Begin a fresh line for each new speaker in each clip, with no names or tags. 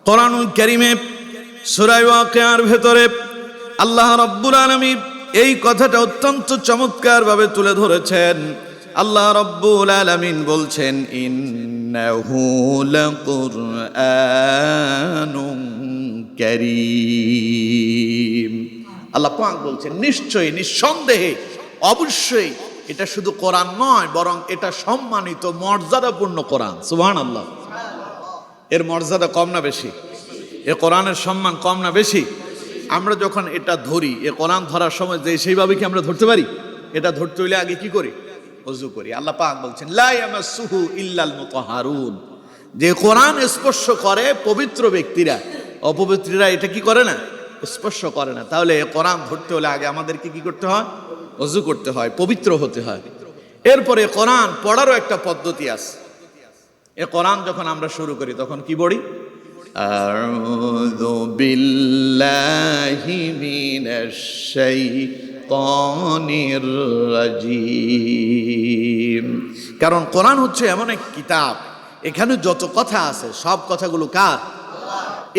কোরআনুল কারীমে সূরা ওয়াকিয়ার ভেতরে আল্লাহ রাব্বুল আলামিন এই কথাটা অত্যন্ত চমৎকার ভাবে তুলে ধরেছেন। আল্লাহ রাব্বুল আলামিন বলছেন, ইন্নাহু লাকুরআনুন কারীম। আল্লাহ পাক বলছেন নিশ্চয়ই, নিঃসন্দেহে, অবশ্যই এটা শুধু কোরআন নয়, বরং এটা সম্মানিত মর্যাদাপূর্ণ কোরআন। সুবহানাল্লাহ। এর মর্যাদা কম না বেশি? এ কোরআনের সম্মান কম না বেশি? আমরা যখন এটা ধরি, এ কোরআন ধরার সময় যে সেইভাবে কি আমরা ধরতে পারি? এটা ধরতে হইলে আগে কি করি? ওযু করি। আল্লাহ পাক বলছেন, লা ইয়ামাসসুহু ইল্লাল মুতাহহারুন। যে কোরআন স্পর্শ করে পবিত্র ব্যক্তিরা, অপবিত্ররা এটা কি করে না? স্পর্শ করে না। তাহলে এ কোরআন ধরতে হলে আগে আমাদেরকে কি করতে হয়? ওযু করতে হয়, পবিত্র হতে হয়। এরপরে কোরআন পড়ারও একটা পদ্ধতি আছে। এ কোরআন যখন আমরা শুরু করি তখন কি পড়ি? আউযু বিল্লাহি মিনাশ শাইতানির রাজিম। কারণ কোরআন হচ্ছে এমন এক কিতাব, এখানে যত কথা আছে সব কথাগুলো কার?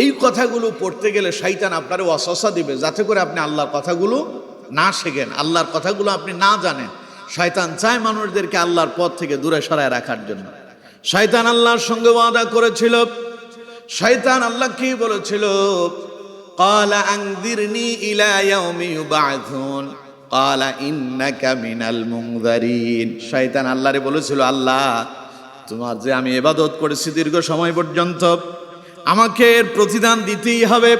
এই কথাগুলো পড়তে গেলে শয়তান আপনারে ওয়াসওয়াসা দিবে, যাতে করে আপনি আল্লাহর কথাগুলো না শেখেন, আল্লাহর কথাগুলো আপনি না জানেন। শয়তান চায় মানুষদেরকে আল্লাহর পথ থেকে দূরে সরায় রাখার জন্য। শয়তান আল্লাহর সঙ্গে ওয়াদা করেছিল। শয়তান আল্লাহকে বলেছিল, ক্বালা আনযিরনি ইলা ইয়াউমি ইউবআসুন ক্বালা ইন্নাকা মিনাল মুনযারিন। শয়তান আল্লাহরে বলেছিল, আল্লাহ তোমার যে আমি ইবাদত করেছি দীর্ঘ সময় পর্যন্ত, আমাকে এর প্রতিদান দিতেই হবে।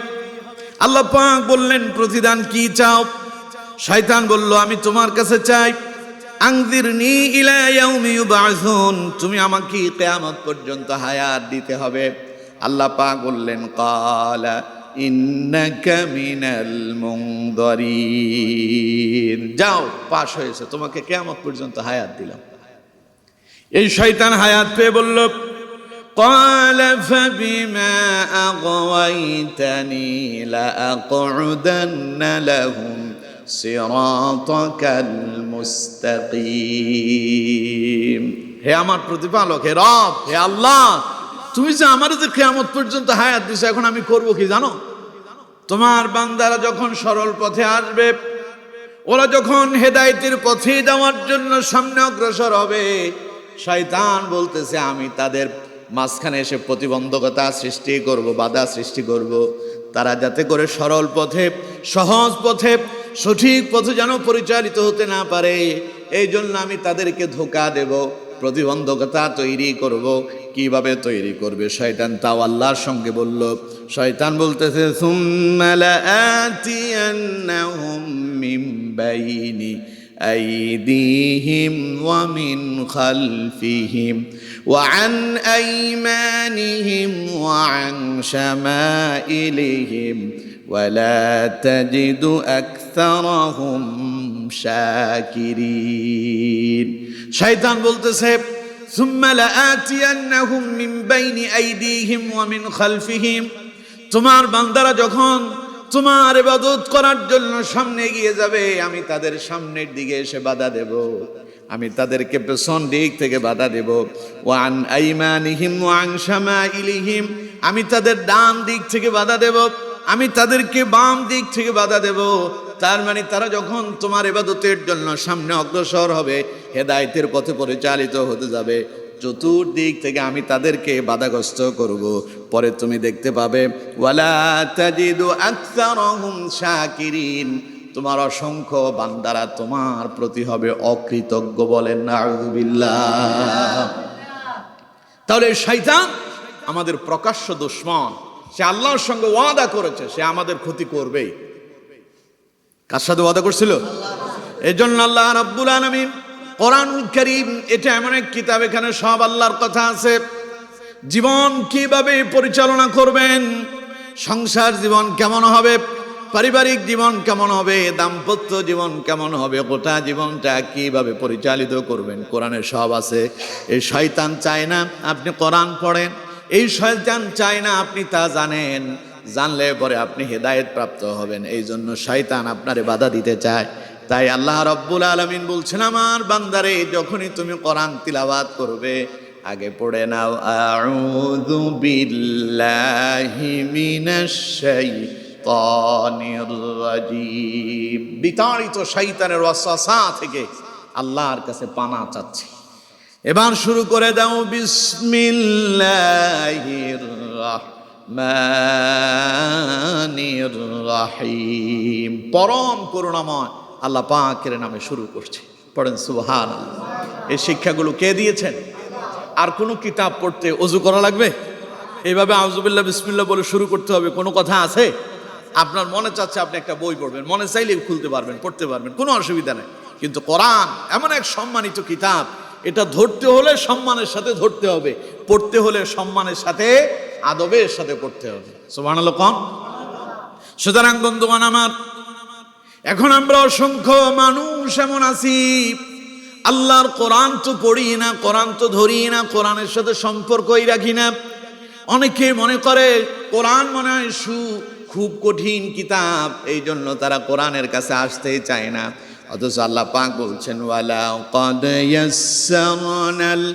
আল্লাহ পাক বললেন, প্রতিদান কি চাও? শয়তান বলল, আমি তোমার কাছে চাই আনযিরনি ইলা ইয়াউমি ইউবআসুন, তুমি আমাকে কিয়ামত পর্যন্ত হায়াত দিতে হবে। আল্লাহ পাক বললেন, ক্বালা ইন্নাকা মিনাল মুনযারিন, যাও, পাশ হয়েছে, তোমাকে কিয়ামত পর্যন্ত হায়াত দিলাম। এই শয়তান হায়াত পেয়ে বলল, ক্বালা ফাবিমা আগওয়াইতানি লাআকউদান্না লাহুম সিরাতাকাল মুস্তাকিম। হে আমার প্রতিপালক, হে রব, হে আল্লাহ, তুমি যে আমার যে কিয়ামত পর্যন্ত হায়াত দিছো, এখন আমি করব কি জানো? তোমার বান্দারা যখন সরল পথে আসবে, ওরা যখন হেদায়েতের পথে যাওয়ার জন্য সামনে অগ্রসর হবে, শয়তান বলতেছে আমি তাদের মাঝখানে এসে প্রতিবন্ধকতা সৃষ্টি করব, বাধা সৃষ্টি করব, তারা যাতে করে সরল পথে, সহজ পথে, সঠিক পথে যেন পরিচালিত হতে না পারে, এই জন্য আমি তাদেরকে ধোঁকা দেব, প্রতিবন্ধকতা তৈরি করব। কিভাবে তৈরি করবে? শয়তান তাও আল্লাহর সঙ্গে বলল। শয়তান বলতেছে, সুম্মা লাআতিয়ান্নাহুম মিন বাইনি আইদিহিম ওয়া মিন খালফিহিম ওয়া আন আইমানিহিম ওয়া আন শামাইলিহিম ওয়া লা তাজিদু আকসারাহুম শাকিরিন। শয়তান বলতেছে, সুম্মা লাআতিয়ান্নাহুম মিন বাইনি আইদিহিম ওয়া মিন খালফিহিম, তোমার বান্দারা যখন তোমার ইবাদত করার জন্য সামনে এগিয়ে যাবে, আমি তাদের সামনের দিকে এসে বাধা দেব, আমি তাদেরকে পেছন দিক থেকে বাধা দেব। ওয়া আন আইমানিহিম ওয়া আন শামাইলিহিম, আমি তাদের ডান দিক থেকে বাধা দেব, আমি তাদেরকে বাম দিক থেকে বাধা দেব। তার মানে তারা যখন তোমার ইবাদতের জন্য সামনে অগ্রসর হবে, হেদায়েতের পথে পরিচালিত হতে যাবে, চতুর্দিক থেকে আমি তাদেরকে বাধাগ্রস্ত করব। পরে তুমি দেখতে পাবে, ওয়ালা তাজিদু আকসারাহুম শাকিরিন, তোমার অসংখ্য বান্দারা তোমার প্রতি হবে অকৃতজ্ঞ। বলেন নাউযুবিল্লাহ। তাহলে শয়তান আমাদের প্রকাশ্য দুশমন, সে আল্লাহর সঙ্গে ওয়াদা করেছে সে আমাদের ক্ষতি করবেই। কার সাথে ওয়াদা করছিল? এই জন্য আল্লাহ রাব্বুল আলামিন কোরআনুল কারীম এটা এমন এক কিতাব, এখানে সব আল্লাহর কথা আছে। জীবন কিভাবে পরিচালনা করবেন, সংসার জীবন কেমন হবে, পারিবারিক জীবন কেমন হবে, দাম্পত্য জীবন কেমন হবে, গোটা জীবনটা কিভাবে পরিচালিত করবেন, কোরআনে সব আছে। এই শয়তান চায় না আপনি কোরআন পড়েন, এই শয়তান চায় না আপনি তা জানেন, জানলে পরে আপনি হেদায়েত প্রাপ্ত হবেন। এই জন্য শয়তান আপনারে বাধা দিতে চায়। তাই আল্লাহ রাব্বুল আলামিন বলছেন, আমার বান্দারে যখনই তুমি কোরআন তিলাওয়াত করবে, আগে পড়ে নাও আউযু বিল্লাহি মিনাশ শাইতানির রাজিম। বিতাড়িত শয়তানের ওয়াসওয়াসা থেকে আল্লাহর কাছে পানা চাচ্ছি। এবার শুরু করে দাও বিসমিল্লাহির রাহমানির রাহিম। পরম করুণাময় আল্লাহ পাকের নামে শুরু করছি। পড়েন সুবহানাল্লাহ। এই শিক্ষাগুলো কে দিয়েছেন? আর কোনো কিতাব পড়তে ওযু করা লাগবে? এইভাবে আউযুবিল্লাহ বিসমিল্লাহ বলে শুরু করতে হবে কোনো কথা আছে? আপনার মনে চাচ্ছে আপনি একটা বই পড়বেন, মনে চাইলে খুলতে পারবেন, পড়তে পারবেন, কোনো অসুবিধা নেই। কিন্তু কোরআন এমন এক সম্মানিত কিতাব, এটা ধরতে হলে সম্মানের সাথে ধরতে হবে, পড়তে হলে সম্মানের সাথে আদবের সাথে পড়তে হবে। সুবহানাল্লাহ কোন। সুতরাং বন্ধুগণ আমার, এখন আমরা অসংখ্য মানুষ এমন আছি আল্লাহর কোরআন তো পড়ি না, কোরআন তো ধরি না, কোরআনের সাথে সম্পর্কই রাখি না। অনেকে মনে করে কোরআন মনে হয় খুব কঠিন কিতাব, এই জন্য তারা কোরআনের কাছে আসতেই চায় না। অথচ আল্লাহ পাক বলছেন ওয়ালা ক্বাদ ইয়াসসারনাল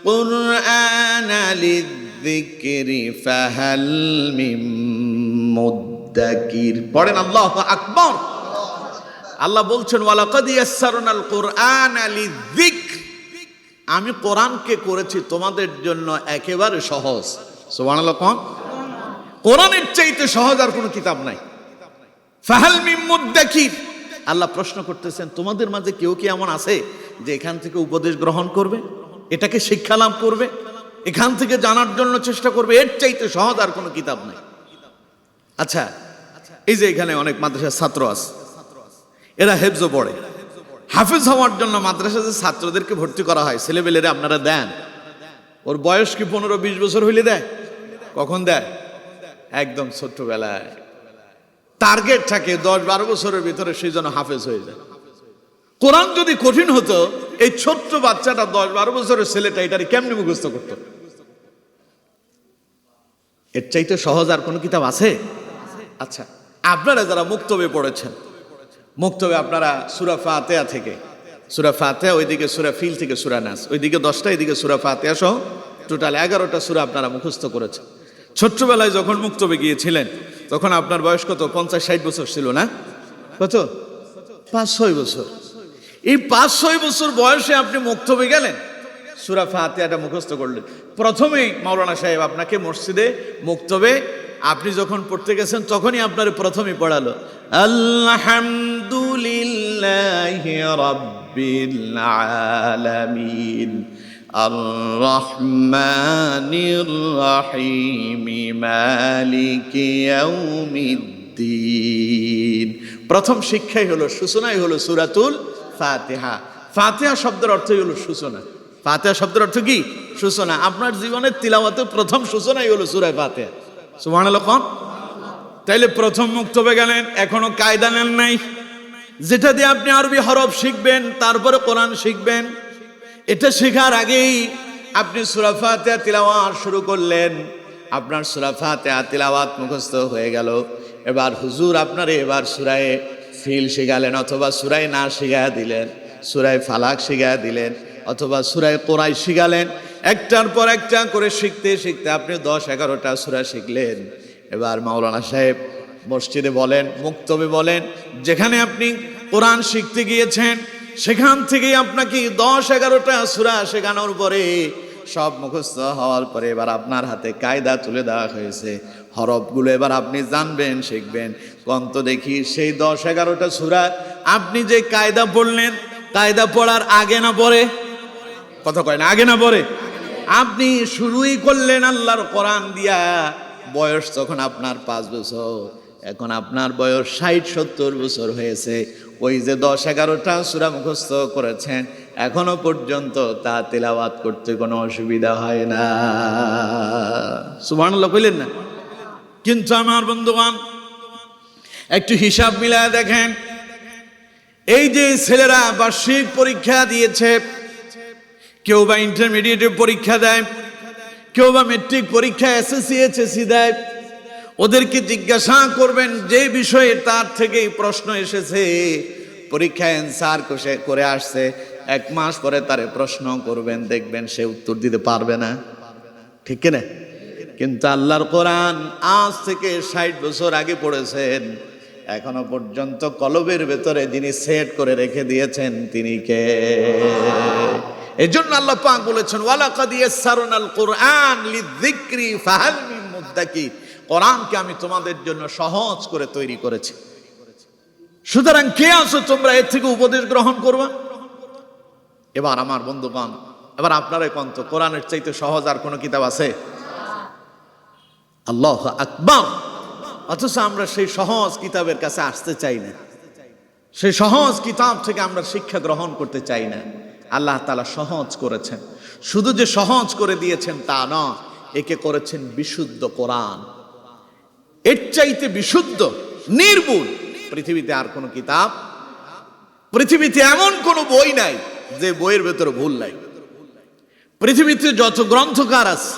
কুরআনা লিযিকরি ফাহাল মিন মুদ্দাকির। পড়েন আল্লাহু আকবার। আল্লাহ বলছেন ওয়ালা ক্বাদ ইয়াসসারনাল কুরআনা লিযিকর, আমি কোরআনকে করেছি তোমাদের জন্য একেবারে সহজ। সুবহানাল্লাহ কোন। কোরআনের চাইতে সহজ আর কোনো কিতাব নাই। ফাহাল মিন মুদ্দাকির, আল্লাহ প্রশ্ন করতেছেন তোমাদের মাঝে কেউ কি এমন আছে যে এখান থেকে উপদেশ গ্রহণ করবে, এটাকে শিক্ষা লাভ করবে, এখান থেকে জানার জন্য চেষ্টা করবে? এর চাইতে সহজ আর কোনো কিতাব নাই। আচ্ছা, এই যে এখানে অনেক মাদ্রাসার ছাত্র আছে, এরা হেফজও পড়ে। হাফেজ হওয়ার জন্য মাদ্রাসাতে ছাত্রদেরকে ভর্তি করা হয়, ছেলেবেলেরা আপনারা দেন। ওর বয়স কি 15-20 বছর হইলে দেয়? কখন দেয়? একদম ছোট্টবেলায়। টার্গেট থাকে 10-12 বছরের ভিতরে সেই জন্য হাফেজ হয়ে যায়। কোরআন যদি কঠিন হতো, এই ছোট্ট বাচ্চাটা 10-12 বছরের ছেলেটা এটারে কেমনি মুখস্থ করত? এর চাইতে সহজ আর কোনো কিতাব আছে? আচ্ছা, আপনারা যারা মুক্তবে পড়েছেন, মুক্তবে আপনারা সূরা ফাতিহা থেকে, সূরা ফাতিহা ওইদিকে সূরা ফিল থেকে সূরা নাস, ওইদিকে 10টা, এদিকে সূরা ফাতিহা সহ টোটাল 11টা সূরা আপনারা মুখস্থ করেছেন। ছোট্টবেলায় যখন মুক্তবে গিয়েছিলেন তখন আপনার বয়স কত? 50-60 বছর ছিল না? কত? 5-6 বছর। এই 5-6 বছর বয়সে আপনি মুক্তবে গেলেন, সূরা ফাতিহাটা মুখস্থ করলেন। প্রথমেই মাওলানা সাহেব আপনাকে মসজিদে মুক্তবে আপনি যখন পড়তে গেছেন তখনই আপনার প্রথমেই পড়ালো আলহামদুলিল্লাহি রাব্বিল আলামিন আর-রহমানির রহিম মালিকি ইয়াউমিদ্দিন। প্রথম শিক্ষাই হলো, সূচনাই হলো সূরাতুল ফাতিহা। ফাতিহা শব্দের অর্থই হলো সূচনা। ফাতিহা শব্দের অর্থ কি? সূচনা। আপনার জীবনের তিলাওয়াতের প্রথম সূচনাই হলো সূরা ফাতিহা। সুবহানাল্লাহ কোন। তাইলে প্রথম মুক্তবে গেলেন, এখনো কায়দা নেন নাই, যেটা দিয়ে আপনি আরবি হরফ শিখবেন, তারপরে কোরআন শিখবেন। এটা শেখার আগেই আপনি সূরা ফাতিহা তিলাওয়াত শুরু করলেন, আপনার সূরা ফাতিহা তিলাওয়াত মুখস্থ হয়ে গেল। এবার হুজুর আপনারে এবার সূরায়ে ফিল শিখালেন, অথবা সূরায়ে নাস শিখায়া দিলেন, সূরায়ে ফালাক শিখায়া দিলেন, অথবা সূরায়ে কোরাইশ শিখালেন। একটার পর একটা করে শিখতে শিখতে আপনি 10-11টা সূরা শিখলেন। এবার মাওলানা সাহেব মসজিদে বলেন, মুক্তবে বলেন, যেখানে আপনি কোরআন শিখতে গিয়েছেন সেখান থেকেই আপনাকে 10-11টা সূরা শেখানোর পরে সব মুখস্থ হওয়ার পরে এবার আপনার হাতে কায়দা তুলে দেওয়া হয়েছে। হরফগুলো এবার আপনি জানবেন, শিখবেন। কন্ত দেখি সেই 10-11টা সূরা আপনি যে কায়দা পড়লেন, কায়দা পড়ার আগে না পরে? কথা কয় না, আগে না পরে? আপনি শুরুই করলেন আল্লাহর কোরআন দিয়া। বয়স তখন আপনার 5 বছর, এখন আপনার বয়স 60-70 বছর হয়েছে। ওই যে 10-11টা সূরা মুখস্থ করেছেন, এখনো পর্যন্ত তা তিলাওয়াত করতে কোনো অসুবিধা হয় না। সুবহানাল্লাহ কইলেন না? কিন্তু আমার বন্ধুগণ, একটু হিসাব মিলায় দেখেন, এই যে ছেলেরা বার্ষিক পরীক্ষা দিয়েছে, কেউ বা ইন্টারমিডিয়েটের পরীক্ষা দেয়, কেউ বা মেট্রিক পরীক্ষা এসএসসি এইচএসসি দেয়, ওদেরকে জিজ্ঞাসা করবেন যে বিষয়ে তার থেকেই প্রশ্ন এসেছে, পরীক্ষায় অ্যান্সার করে আসছে, 1 মাস পরে তারে প্রশ্ন করবেন, দেখবেন সে উত্তর দিতে পারবে না, ঠিক কিনা? কিন্তু আল্লাহর কোরআন আজ থেকে 60 বছর আগে পড়েছেন, এখনো পর্যন্ত কলবের ভেতরে যিনি সেট করে রেখে দিয়েছেন তিনি কে? এজন্য আল্লাহ পাক বলেছেন ওয়ালাকাদ ইয়াসসারনাল কুরআন লিযিকরি ফাহাল মিন মুদ্দাকির, কোরআনকে আমি তোমাদের জন্য সহজ করে তৈরি করেছি। সুতরাং কে আছো তোমরা এর থেকে উপদেশ গ্রহণ করবা? এবার আমার বন্ধুগণ, এবার আপনারা কোন তো কোরআনের চাইতে সহজ আর কোন কিতাব আছে? আল্লাহু আকবার। অথচ আমরা সেই সহজ কিতাবের কাছে আসতে চাই না, সেই সহজ কিতাব থেকে আমরা শিক্ষা গ্রহণ করতে চাই না। আল্লাহ তাআলা সহজ করেছেন, শুধু যে সহজ করে দিয়েছেন তা নয়, একে করেছেন বিশুদ্ধ কোরআন। এর চাইতে বিশুদ্ধ নির্ভুল পৃথিবীতে আর কোন কিতাব, পৃথিবীতে এমন কোন বই নাই যে বইয়ের ভেতরে ভুল নাই। পৃথিবীতে যত গ্রন্থকার আছে,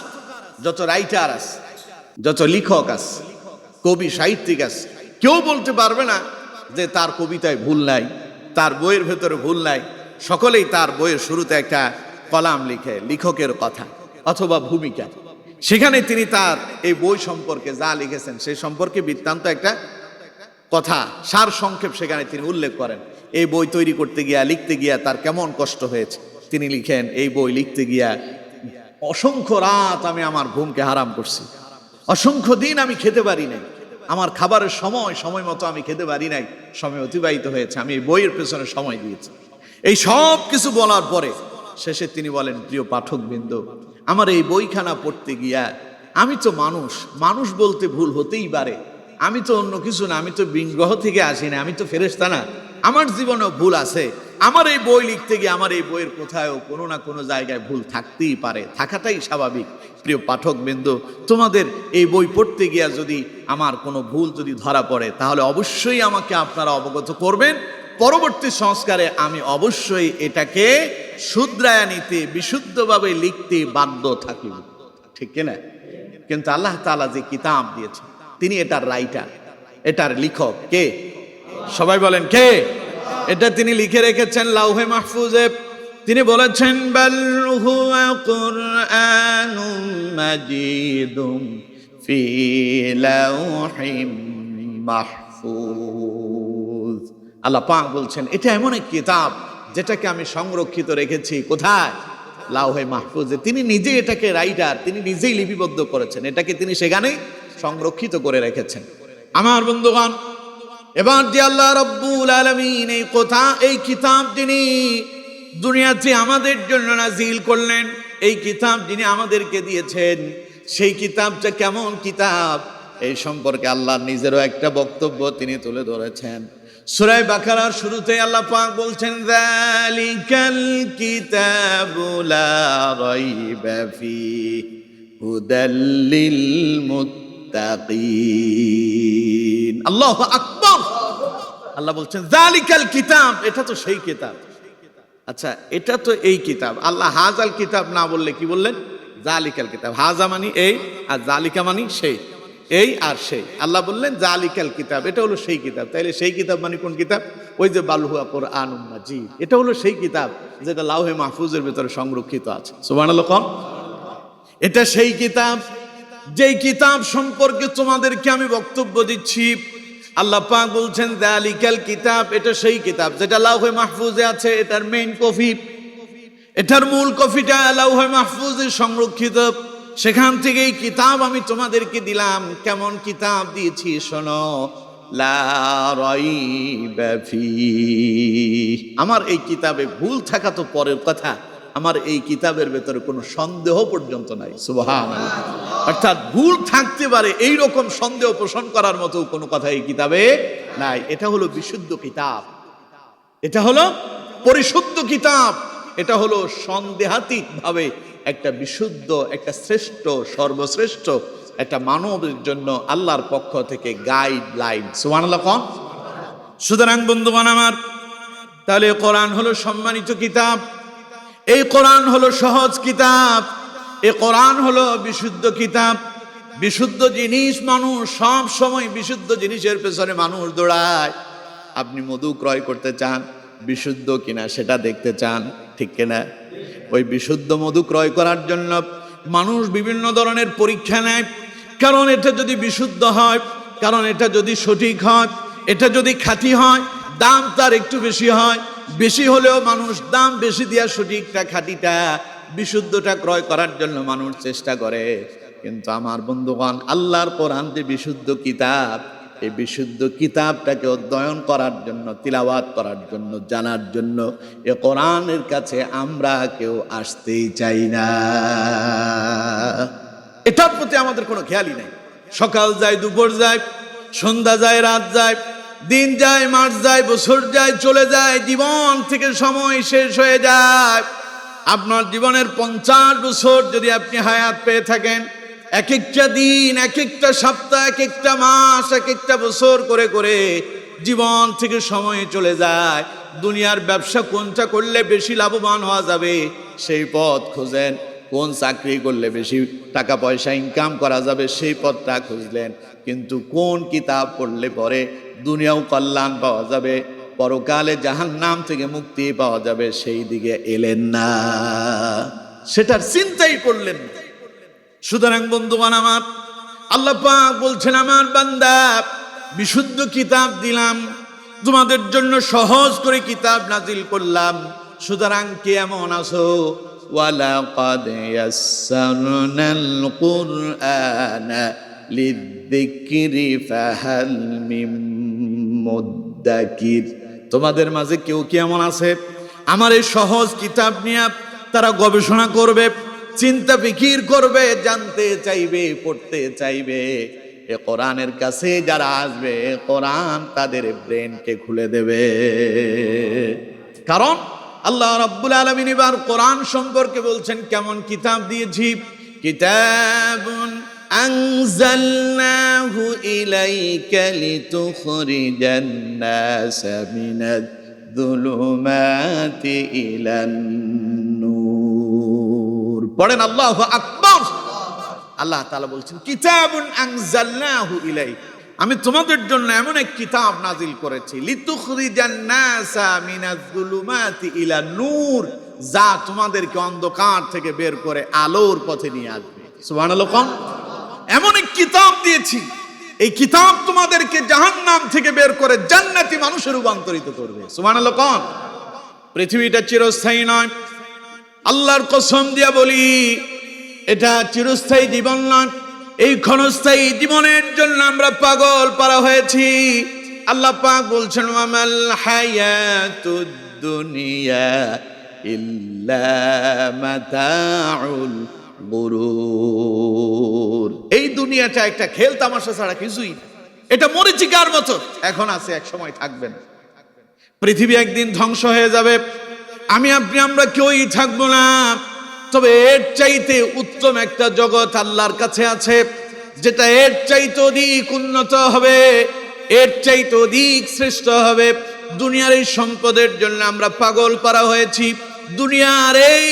যত রাইটার আছে, যত লেখক আছে, কবি সাহিত্যিক আছে, কেউ বলতে পারবে না যে তার কবিতায় ভুল নাই, তার বইয়ের ভেতরে ভুল নাই। সকলেই তার বইয়ের শুরুতে একটা কলাম লিখে, লেখকের কথা অথবা ভূমিকা, সেখানে তিনি তার এই বই সম্পর্কে যা লিখেছেন সেই সম্পর্কে বৃত্তান্ত একটা কথা সার সংক্ষেপ সেখানে তিনি উল্লেখ করেন। এই বই তৈরি করতে গিয়া, লিখতে গিয়া তার কেমন কষ্ট হয়েছে তিনি লিখেন, এই বই লিখতে গিয়া অসংখ্য রাত আমি আমার ঘুমকে হারাম করছি, অসংখ্য দিন আমি খেতে পারি নাই, আমার খাবারের সময় মতো আমি খেতে পারি নাই, সময় অতিবাহিত হয়েছে, আমি এই বইয়ের পেছনে সময় দিয়েছি। এই সব কিছু বলার পরে শেষে তিনি বলেন, প্রিয় পাঠকবৃন্দ, আমার এই বইখানা পড়তে গিয়া আমি তো মানুষ বলতে ভুল হতেই পারে, আমি তো অন্য কিছু না, আমি তো বিগ্রহ থেকে আসি না, আমি তো ফেরেশতা না, আমার জীবনেও ভুল আছে। আমার এই বই লিখতে গিয়ে আমার এই বইয়ের কোথাও কোনো না কোনো জায়গায় ভুল থাকতেই পারে, থাকাটাই স্বাভাবিক। প্রিয় পাঠকবৃন্দ, তোমাদের এই বই পড়তে গিয়া যদি আমার কোনো ভুল যদি ধরা পড়ে তাহলে অবশ্যই আমাকে আপনারা অবগত করবেন, পরবর্তী সংস্কারে আমি অবশ্যই এটাকে শুধরায়া নিতে, বিশুদ্ধভাবে লিখতে বাধ্য থাকিব, ঠিক কিনা? কিন্তু আল্লাহ তাআলা যে কিতাব দিয়েছেন তিনি এটার রাইটার, এটার লেখক কে? সবাই বলেন কে? এটা তিনি লিখে রেখেছেন লাউহে মাহফুজে। তিনি বলেছেন বাল হুয়া কুরআনুম মাজিদুম ফি লাউহিম মাহফুজ। আল্লাহ পাক বলছেন এটা এমন এক কিতাব যেটাকে আমি সংরক্ষিত রেখেছি কোথায়? লাউহে মাহফুজে। তিনি নিজে এটাকে রাইটার, তিনি নিজেই লিপিবদ্ধ করেছেন, এটাকে তিনি সেখানে সংরক্ষিত করে রেখেছেন। আমার বন্ধুগণ, এবার যে আল্লাহ রাব্বুল আলামিন এই কিতাব যিনি দুনিয়াতে আমাদের জন্য নাজিল করলেন, এই কিতাব যিনি আমাদেরকে দিয়েছেন, সেই কিতাবটা কেমন কিতাব এই সম্পর্কে আল্লাহ নিজেরও একটা বক্তব্য তিনি তুলে ধরেছেন। সূরা বাকারার শুরুতে আল্লাহ পাক বলছেন যালিকাল কিতাবু লা রাইবা ফীহি হুদাল লিল মুত্তাকিন। আল্লাহু আকবার। আল্লাহ বলছেন যালিকাল কিতাব, এটা তো সেই কিতাব। আচ্ছা, এটা তো এই কিতাব। আল্লাহ হাজাল কিতাব না বললে কি বললেন? যালিকাল কিতাব। হাজা মানি এই, আর যালিকা মানি সেই, এই আর সেই। আল্লাহ বললেন যালিকাল কিতাব, এটা হলো সেই কিতাব। তাইলে সেই কিতাব মানে কোন কিতাব? ওই যে বাল হুয়া কুরআনুম মাজিদ, এটা হলো সেই কিতাব যেটা লাউহে মাহফুজের ভিতরে সংরক্ষিত আছে। সুবহানাল্লাহ। এটা সেই কিতাব, যেই কিতাব সম্পর্কে তোমাদেরকে আমি বক্তব্য দিচ্ছি। আল্লাহ পাক বলছেন যালিকাল কিতাব, এটা সেই কিতাব যেটা লাউহে মাহফুজে আছে। এটার মেইন কপি, এটার মূল কপিটা লাউহে মাহফুজে সংরক্ষিত। সেখান থেকে এই কিতাব আমি তোমাদেরকে দিলাম। কেমন কিতাব দিয়েছি শোনো, লা রাইবা ফীহি। আমার এই কিতাবে ভুল থাকা তো পরের কথা, আমার এই কিতাবের ভেতরে কোনো সন্দেহ পর্যন্ত নাই। সুবহানাল্লাহ। অর্থাৎ ভুল থাকতে পারে এই রকম সন্দেহ পোষণ করার মতো কোনো কথা এই কিতাবে নাই। এটা হলো বিশুদ্ধ কিতাব, এটা হলো পরিশুদ্ধ কিতাব, এটা হলো সন্দেহাতীত ভাবে একটা বিশুদ্ধ, একটা শ্রেষ্ঠ, সর্বশ্রেষ্ঠ একটা মানবের জন্য আল্লাহর পক্ষ থেকে গাইডলাইন। সুবহানাল্লাহ। সুতরাং বন্ধুগণ আমার, তাহলে কোরআন হলো সম্মানিত কিতাব, এই কোরআন হলো সহজ কিতাব, এই কোরআন হলো বিশুদ্ধ কিতাব। বিশুদ্ধ জিনিস মানুষ সব সময় বিশুদ্ধ জিনিসের পেছনে মানুষ দৌড়ায়। আপনি মধু ক্রয় করতে চান, বিশুদ্ধ কিনা সেটা দেখতে চান, ঠিক কিনা? ওই বিশুদ্ধ মধু ক্রয় করার জন্য মানুষ বিভিন্ন ধরনের পরীক্ষা নেয়, কারণ এটা যদি বিশুদ্ধ হয়, কারণ এটা যদি সঠিক হয়, এটা যদি খাঁটি হয়, দাম তার একটু বেশি হয়। বেশি হলেও মানুষ দাম বেশি দিয়া সঠিকটা, খাঁটিটা, বিশুদ্ধটা ক্রয় করার জন্য মানুষ চেষ্টা করে। কিন্তু আমার বন্ধুগণ, আল্লাহর কোরআন যে বিশুদ্ধ কিতাব, এই বিশুদ্ধ কিতাবটাকে অধ্যয়ন করার জন্য, তিলাওয়াত করার জন্য, জানার জন্য এ কোরআনের কাছে আমরা কেউ আসতেই চাই না। এটার প্রতি আমাদের কোনো খেয়ালই নেই। সকাল যায়, দুপুর যায়, সন্ধ্যা যায়, রাত যায়, দিন যায়, মাস যায়, বছর যায়, চলে যায়, জীবন থেকে সময় শেষ হয়ে যায়। আপনার জীবনের 50 বছর যদি আপনি হায়াত পেয়ে থাকেন, এক একটা দিন, এক একটা সপ্তাহ, এক একটা মাস, এক একটা বছর করে করে জীবন থেকে সময় চলে যায়। দুনিয়ার ব্যবসা কোনটা করলে বেশি লাভবান হওয়া যাবে সেই পথ খোঁজেন, কোন চাকরি করলে বেশি টাকা পয়সা ইনকাম করা যাবে সেই পথটা খুঁজলেন, কিন্তু কোন কিতাব পড়লে পরে দুনিয়াও কল্যাণ পাওয়া যাবে, পরকালে জাহান্নাম থেকে মুক্তি পাওয়া যাবে সেই দিকে এলেন না, সেটার চিন্তাই করলেন না। সুতরাং বন্ধুগণ আমার, আল্লাহ পাক বলছেন, আমার বান্দা বিশুদ্ধ কিতাব দিলাম, তোমাদের জন্য সহজ করে কিতাব নাজিল করলাম। সুতরাং কে এমন আছো, ওয়ালাকাদ ইয়াসসারনাল কুরআনা লিযিকরি ফাহাল মিন মুদ্দাকির, তোমাদের মাঝে কেউ কি এমন আছে আমার এই সহজ কিতাব নিয়ে তারা গবেষণা করবে, চিন্তা ফিকির করবে, জানতে চাইবে, পড়তে চাইবে? এ কোরআনের কাছে যারা আসবে, কোরআন তাদের ব্রেনকে খুলে দেবে। কারণ আল্লাহ রাব্বুল আলামিন এবার কোরআন সম্পর্কে বলছেন কেমন কিতাব দিয়েছি, কিতাবুন আনজালনাহু ইলাইকা লিতুখরিজান নাসা মিনাজ-যুলুমাতি ইলান নূর। পড়েন আল্লাহু আকবার। আল্লাহ তাআলা বলছেন কিতাবুন আনজালনাহু ইলাইকা, আমি তোমাদের জন্য এমন এক কিতাব নাজিল করেছি, লিতুখরিজান নাসা মিনাজ-যুলুমাতি ইলান নূর, যা তোমাদেরকে অন্ধকার থেকে বের করে আলোর পথে নিয়ে আসবে। সুবহানাল্লাহ। এমন এক কিতাব দিয়েছি, এই কিতাব তোমাদেরকে জাহান্নাম থেকে বের করে জান্নাতি মানুষে রূপান্তরিত করবে। সুবহানাল্লাহ। পৃথিবীটা চিরস্থায়ী নয়, আল্লাহর কসম দিয়া বলি, এটা চিরস্থায়ী জীবন নয়। এই ক্ষণস্থায়ী জীবনের জন্য আমরা পাগল পারা হয়েছি। আল্লাহ পাক বলছেন, ওয়ামাল হায়াতুদ দুনিয়া ইল্লা মাতাউল গুরুর। এই দুনিয়াটা একটা খেল তামাশা ছাড়া কিছুই না। এটা মরীচিকার মতো, এখন আছে, এক সময় থাকবে না। পৃথিবী একদিন ধ্বংস হয়ে যাবে, আমি আপনি আমরা কেউই থাকবো না। তবে এর চাইতে উত্তম একটা জগৎ আল্লাহর কাছে আছে, যেটা এর চাইতে অধিক উন্নত হবে, এর চাইতে অধিক শ্রেষ্ঠ হবে। দুনিয়ার এই সম্পদের জন্য আমরা পাগল পারা হয়েছি, দুনিয়ার এই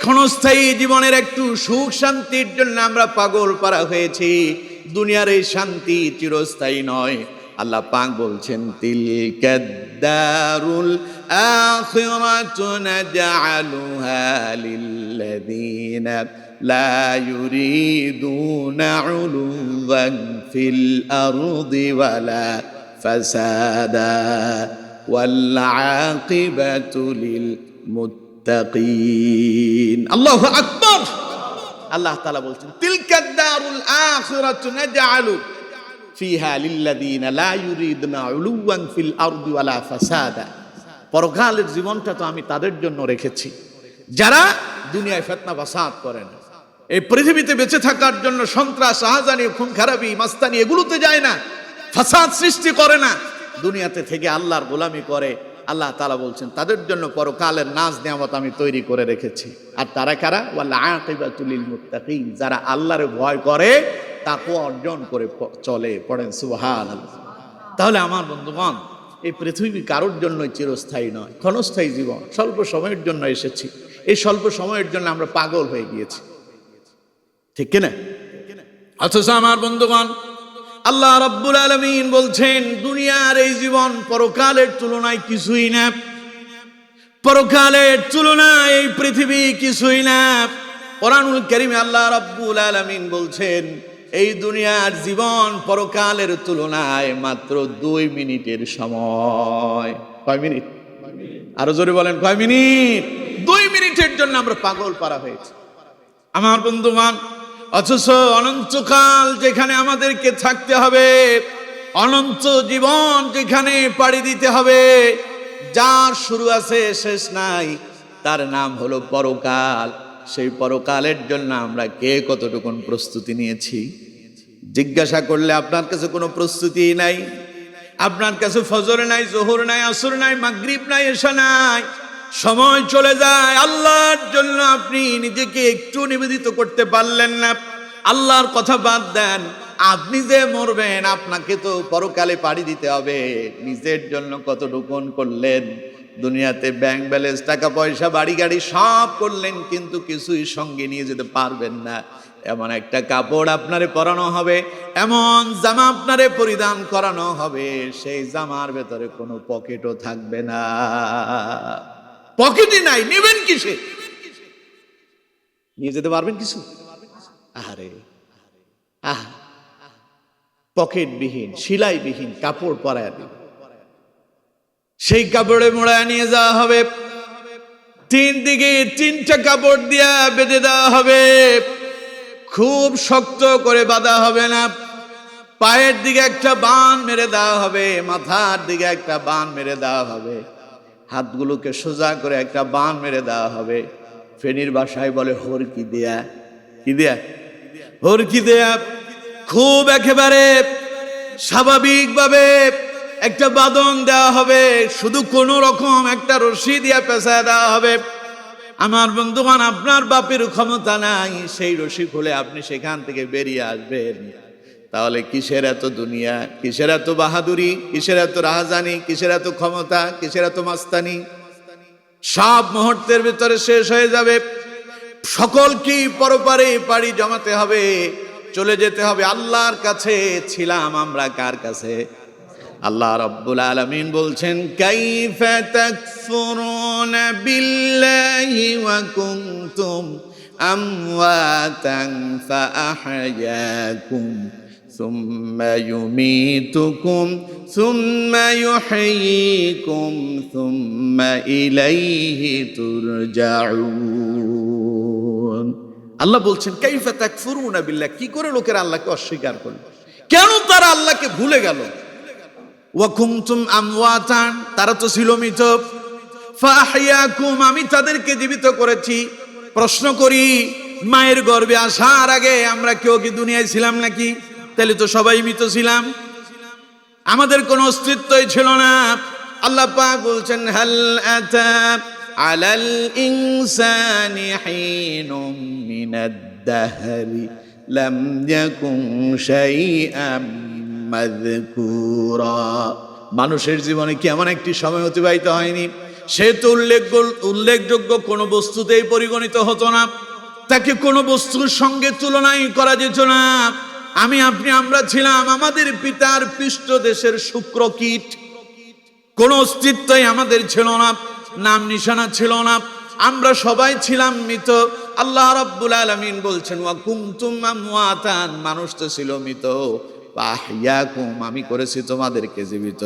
ক্ষণস্থায়ী জীবনের একটু সুখ শান্তির জন্য আমরা পাগল পারা হয়েছি। দুনিয়ার এই শান্তি চিরস্থায়ী নয়। আল্লাহ পাক বলছেন, তিলকাদ দারুল আখিরাতু নাজআলুহা লিল্লাযীনা লা ইউরিদুনা উলুওয়ান ফিল আরদি ওয়ালা ফাসাদা ওয়াল আকিবাতু লিল মুত্তাকিন। আল্লাহু আকবার। আল্লাহ তাআলা বলছেন, তিলকাদ দারুল আখিরাতু নাজআলু ফিহা লিল্লাযীনা লা ইউরিদুনা উলুওয়ান ফিল আরদি ওয়ালা ফাসাদা। পরকালের জীবনটা তো আমি তাদের জন্য রেখেছি যারা দুনিয়ায় ফিতনা ফাসাদ করে না। এই পৃথিবীতে বেঁচে থাকার জন্য সন্ত্রাস, আহাজানি, খুন খারাপি, মাস্তানি এগুলোতে যায় না, ফাসাদ সৃষ্টি করে না, দুনিয়াতে থেকে আল্লাহর গোলামি করে। আল্লাহ তাআলা বলছেন তাদের জন্য পরকালের নাজ নিয়ামত আমি তৈরি করে রেখেছি। আর তারা কারা? ওয়াল আকিবাতু লিল মুত্তাকিন, যারা আল্লাহর ভয় করে, তাকওয়া অর্জন করে চলে। পড়েন সুবহানাল্লাহ। তাহলে আমার বন্ধুগণ, এই পৃথিবী কারোর জন্য চিরস্থায়ী নয়, ক্ষণস্থায়ী জীবন, স্বল্প সময়ের জন্য এসেছি। এই স্বল্প সময়ের জন্য আমরা পাগল হয়ে গিয়েছি, ঠিক কিনা? অথচ আমার বন্ধুগণ, আল্লাহ রাব্বুল আলামিন বলছেন দুনিয়ার এই জীবন পরকালের তুলনায় কিছুই না। পরকালের তুলনায় এই পৃথিবী কিছুই না। কোরআনুল কারীমে আল্লাহ রাব্বুল আলামিন বলছেন, এই দুনিয়ার জীবন পরকালের তুলনায় মাত্র 2 মিনিটের সময়। কয় মিনিট? আরো জোরে বলেন, কয় মিনিট? 2 মিনিটের জন্য আমরা পাগল পারা হয়েছে আমার বন্ধুগণ। অথচ অনন্তকাল যেখানে আমাদেরকে থাকতে হবে, অনন্ত জীবন যেখানে পাড়ি দিতে হবে, যার শুরু আছে শেষ নাই, তার নাম হলো পরকাল। সেই পরকালের জন্য আমরা কে কতটুকুন প্রস্তুতি নিয়েছি? জিজ্ঞাসা করলে আপনার কাছে কোনো প্রস্তুতি নাই। আপনার কাছে ফজর নাই, জোহর নাই, আসর নাই, মাগরিব নাই, এশা নাই। সময় চলে যায়, আল্লাহর জন্য আপনি নিজেকে একটু নিবেদিত করতে পারলেন না। আল্লাহর কথা বাদ দেন, আপনি যে মরবেন, আপনাকে তো পরকালে পাড়ি দিতে হবে। নিজের জন্য কতটুকুন করলেন? দুনিয়াতে ব্যাংক ব্যালেন্স, টাকা পয়সা, বাড়ি গাড়ি সব করলেন, কিন্তু কিছুই সঙ্গে নিয়ে যেতে পারবেন না। এমন একটা কাপড় আপনারে পরানো হবে, এমন জামা আপনারে পরিধান করানো হবে, সেই জামার ভেতরে কোনো পকেটও থাকবে না। পকেটই নাই, নেবেন কিসে? নিয়ে যেতে পারবেন কিছু? আরে পকেটবিহীন, সেলাইবিহীন কাপড় পরায় দিন, সেই কাপড়ে মোড়ায় নিয়ে যাওয়া হবে। 3 দিকে 3টা কাপড় দিয়া বেঁধে দেওয়া হবে, খুব শক্ত করে বাঁধা হবে না। পায়ের দিকে একটা বান মেরে দেওয়া হবে, মাথার দিকে একটা বান মেরে দেওয়া হবে, হাতগুলোকে সোজা করে একটা বান মেরে দেওয়া হবে। ফেনীর ভাষায় বলে হরকি দেয়া। কি দেয়া? হরকি দেয়া। খুব একেবারে স্বাভাবিকভাবে একটা বাঁধন দেওয়া হবে, শুধু কোনো রকম একটা রশি দিয়া পেঁচায় দেওয়া হবে। আমার বন্ধুগণ, আপনার বাপের ক্ষমতা নাই সেই রশি খুলে আপনি সেখান থেকে বেরিয়ে আসবেন। তাহলে কিসের এত দুনিয়া, কিসের এত বাহাদুরি, কিসের এত রাহাজানি, কিসের এত ক্ষমতা, কিসের এত মাস্তানি? সব মুহূর্তের ভিতরে শেষ হয়ে যাবে। সকল কি পরপারে পাড়ি জমাতে হবে, চলে যেতে হবে আল্লাহর কাছে। ছিলাম আমরা কার কাছে? আল্লাহ রাব্বুল আলামিন বলছেন, কাইফা তাকফুরুনা বিল্লাহি ওয়া কুনতুম আমওয়াতান ফাআহইয়াকুম সুম্মা ইউমীতুকুম সুম্মা ইউহয়ীকুম সুম্মা ইলাইহি তুরজাউন। আল্লাহ বলছেন, কাইফা তাকফুরুনা বিল্লাহ, কি করে লোকেরা আল্লাহকে অস্বীকার করল? কেন তারা আল্লাহকে ভুলে গেল? ওয়া কুনতুম আমওয়াতান, তারা তো ছিল মৃত। ফাআহইয়াকুম, আমি তাদেরকে জীবিত করেছি। প্রশ্ন করি, মায়ের গর্ভে আসার আগে আমরা কেউ কি দুনিয়ায় ছিলাম নাকি? তাহলে তো সবাই মৃত ছিলাম, আমাদের কোনো অস্তিত্বই ছিল না। আল্লাহ পাক বলছেন, হাল আতা আলাল ইনসানি হিনুম মিনাদ দাহরি লাম ইয়াকুন শাইআম মাযকুরা। মানুষের জীবনে কি এমন একটি সময় অতিবাহিত হয়নি সে তো উল্লেখযোগ্য কোনো বস্তুতেই পরিগণিত হতো না, তাকে কোনো বস্তুর সঙ্গে তুলনাই করা যেত না। আমি আপনি আমরা ছিলাম আমাদের পিতার পৃষ্ঠদেশের শুক্রকীট, কোনো অস্তিত্বই আমাদের ছিল না, নাম নিশানা ছিল না, আমরা সবাই ছিলাম মৃত। আল্লাহ রাব্বুল আলামিন বলছেন, ওয়া কুনতুম আমওয়াতান, মানুষ তো ছিল মৃত। আহইয়াকুম, আমি করেছি তোমাদেরকে জীবিত।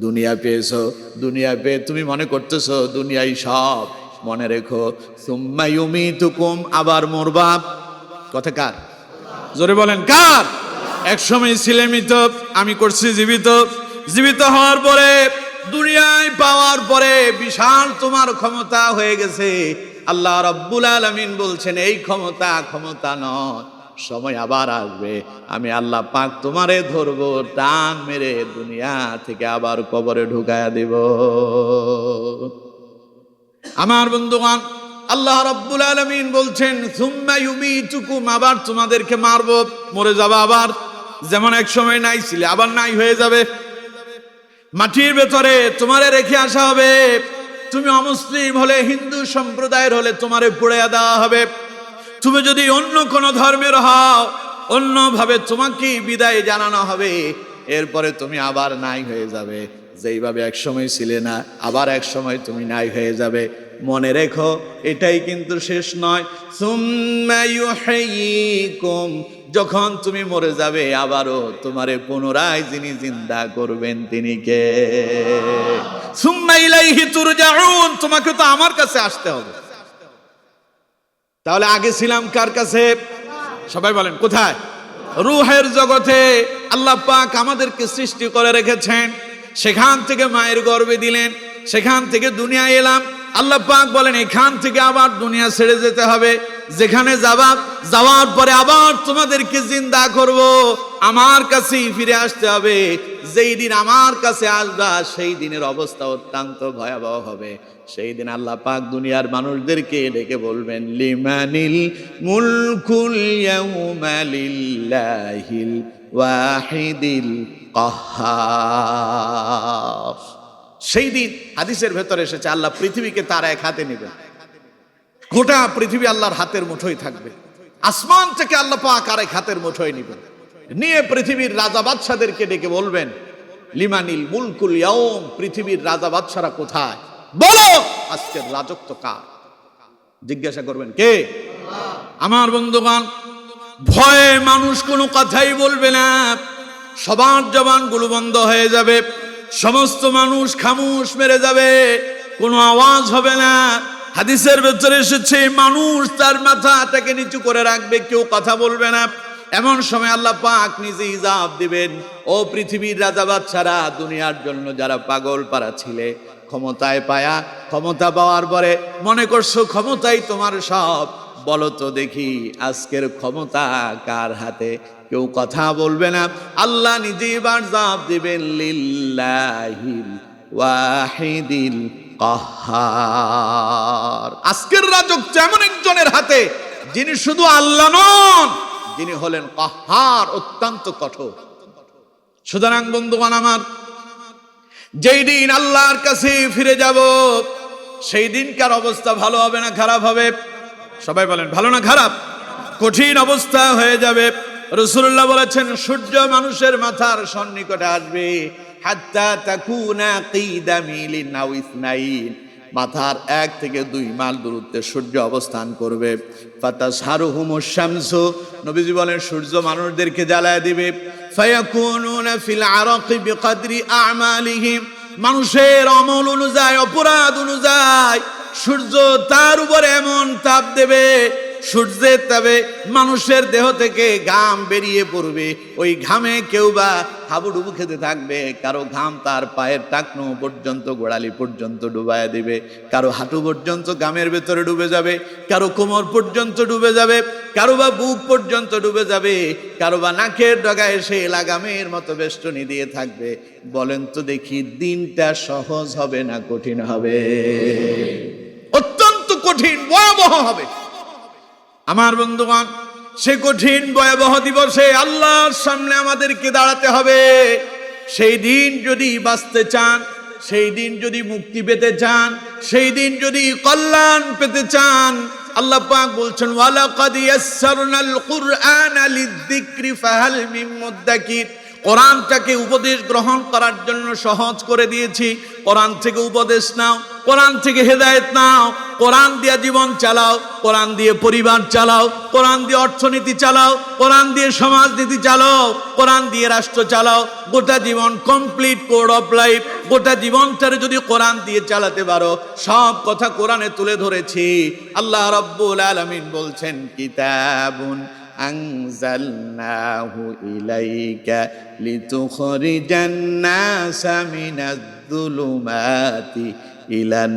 দুনিয়া পেয়েছো, দুনিয়া পেয়ে তুমি মনে করতেছো দুনিয়াই সব। মনে রেখো, সুম্মা ইউমীতুকুম, আবার মরবা। কথা কার? জোরে বলেন, কার? একসময় ছিলে মৃত, আমি করছি জীবিত। জীবিত হওয়ার পরে, দুনিয়ায় পাওয়ার পরে বিশাল তোমার ক্ষমতা হয়ে গেছে। আল্লাহ রাব্বুল আলামিন বলছেন, এই ক্ষমতা নয়, সময় আবার আসবে, আমি আল্লাহ পাক তোমারে ধরবো, টান মেরে দুনিয়া থেকে আবার কবরে ঢুকায়া দিব। আমার বন্ধুগণ, আল্লাহ রাব্বুল আলামিন বলছেন, সুম্মা ইউমীতুকুম, আবার তোমাদেরকে মারবো, মরে যাবে আবার। যেমন এক সময় নাই ছিলে, আবার নাই হয়ে যাবে। মাটির ভেতরে তোমারে রেখে আসা হবে। তুমি অমুসলিম হলে, হিন্দু সম্প্রদায়ের হলে তোমারে পুড়ে দেওয়া হবে। তুমি যদি অন্য কোনো ধর্মের হও, অন্যভাবে তোমাকে বিদায় জানানো হবে। এরপরে তুমি আবার নাই হয়ে যাবে। যেইভাবে এক সময় ছিলে না, আবার এক সময় তুমি নাই হয়ে যাবে। মনে রেখো, এটাই কিন্তু শেষ নয়। সুম্মা ইউহয়িকুম, যখন তুমি মরে যাবে আবারও তোমারে পুনরায় যিনি জিন্দা করবেন তিনি কে? সুম্মা ইলাইহি তুরজাউন, তোমাকে তো আমার কাছে আসতে হবে। তাহলে আগে ছিলাম কার কাছে? সবাই বলেন কোথায়? রূহের জগতে। আল্লাহ পাক আমাদেরকে সৃষ্টি করে রেখেছেন, সেখান থেকে মায়ের গর্ভে দিলেন, সেখান থেকে দুনিয়ায় এলাম। আল্লাহ পাক বলেন এখান থেকে আবার দুনিয়া ছেড়ে যেতে হবে, যেখানে যাওয়ার পরে আবার তোমাদেরকে জিন্দা করব, আমার কাছেই ফিরে আসতে হবে। যেই দিন আমার কাছে আসবা সেই দিনের অবস্থা অত্যন্ত ভয়াবহ হবে। সেই দিন আল্লাহ পাক দুনিয়ার মানুষদেরকে ডেকে বলবেন লিমানিল মুলকুল ইয়াউমা লিল্লাহিল ওয়াহিদিল কাহ্হার। সেই দিন হাদিসের ভেতরে এসেছে আল্লাহ পৃথিবীকে তার এক হাতে নেবেন। গোটা পৃথিবী আল্লাহর হাতের মুঠোয় থাকবে। আসমান থেকে আল্লাহ পাক আর এক হাতের মুঠোয় নেবেন, নিয়ে পৃথিবীর রাজা বাদশাদেরকে ডেকে বলবেন লিমানিল মুলকুল ইয়াউম, পৃথিবীর রাজা বাদশারা কোথায়? বলো আজকের রাজত্ব কার? জিজ্ঞাসা করবেন কে? আমার বন্ধুগণ, ভয়ে মানুষ কোনো কথাই বলবে না, সবার জবানগুলো বন্ধ হয়ে যাবে, সমস্ত মানুষ খামোশ মেরে যাবে, কোনো আওয়াজ হবে না। হাদিসের ভেতরে এসেছে মানুষ তার মাথাটাকে নিচু করে রাখবে, কেউ কথা বলবে না। এমন সময় আল্লাহ পাক নিজে হিজাব দিবেন, ও পৃথিবীর রাজা বাদশারা, দুনিয়ার জন্য যারা পাগল পারা ছিলে, ক্ষমতা পাওয়ার পরে মনে করছো ক্ষমতাই তোমার সব, বলো তো দেখি আজকের ক্ষমতা কার হাতে? কেউ কথা বলবে না। আল্লাহ নিজে এবার জবাব দিবেন লিল্লাহিল ওয়াহিদিল কাহ্হার। আজকের রাজত্ব এমন একজনের হাতে যিনি শুধু আল্লাহ নন, যিনি হলেন কাহ্হার, অত্যন্ত কঠোর। সুতরাং বন্ধুগণ আমার, যেই দিন আল্লাহর কাছে ফিরে যাব সেই দিনকার অবস্থা ভালো হবে না খারাপ হবে? সবাই বলেন ভালো না খারাপ? কঠিন অবস্থা হয়ে যাবে। রাসূলুল্লাহ বলেছেন সূর্য মানুষের মাথার সন্নিকটে আসবে, হাত্তা তাকুনা কিদা মিলিন আও ইসনাইন, মাথার 1 থেকে 2 মাইল দূরত্বে সূর্য অবস্থান করবে। ফাতাসহারুহুমুশ শামসু, নবীজি বলেন সূর্য মানুষদেরকে জ্বালায় দিবে। ফায়াকুনুনা ফিল আরাকি বিকদরি আ'মালিহিম, মানুষের আমল অনুযায়ী, অপরাধ অনুযায়ী সূর্য তার উপরে এমন তাপ দেবে, সূর্যের তাপে মানুষের দেহ থেকে ঘাম বেরিয়ে পড়বে। ওই ঘামে কেউ বা হাবুডুবু খেতে থাকবে, কারো ঘাম তার পায়ের টাকনো পর্যন্ত, গোড়ালি পর্যন্ত ডুবায় দিবে, কারো হাঁটু পর্যন্ত ঘামের ভেতরে ডুবে যাবে, কারো কোমর পর্যন্ত ডুবে যাবে, কারো বা বুক পর্যন্ত ডুবে যাবে, কারো বা নাকের ডগায় এসে লাগামের মতো বেষ্টনী দিয়ে থাকবে। বলেন তো দেখি দিনটা সহজ হবে না কঠিন হবে? অত্যন্ত কঠিন, ভয়াবহ হবে। আমার বন্ধুগণ, সে কঠিন ভয়াবহ দিবসে আল্লাহর সামনে আমাদেরকে দাঁড়াতে হবে। সেই দিন যদি বাঁচতে চান, সেই দিন যদি মুক্তি পেতে চান, সেই দিন যদি কল্যাণ পেতে চান, আল্লাহ পাক বলছেন ওয়ালাকাদ ইয়াসসারনাল কুরআনা লিযিকরি ফাহাল মিন মুদ্দাকির, কোরআনটাকে উপদেশ গ্রহণ করার জন্য সহজ করে দিয়েছি। কোরআন থেকে উপদেশ নাও, কোরআন থেকে হেদায়েত নাও, কোরআন দিয়ে জীবন চালাও, কোরআন দিয়ে পরিবার চালাও, কোরআন দিয়ে অর্থনীতি চালাও, কোরআন দিয়ে সমাজনীতি চালাও, কোরআন দিয়ে রাষ্ট্র চালাও। গোটা জীবন কমপ্লিট কোড অফ লাইফ, গোটা জীবনটারে যদি কোরআন দিয়ে চালাতে পারো, সব কথা কোরআনে তুলে ধরেছি। আল্লাহ রাব্বুল আলামিন বলছেন কিতাবুন আনজালনাহু ইলাইকা লিতুখরিজান নাসা মিনাজ-যুলুমাতি ইলান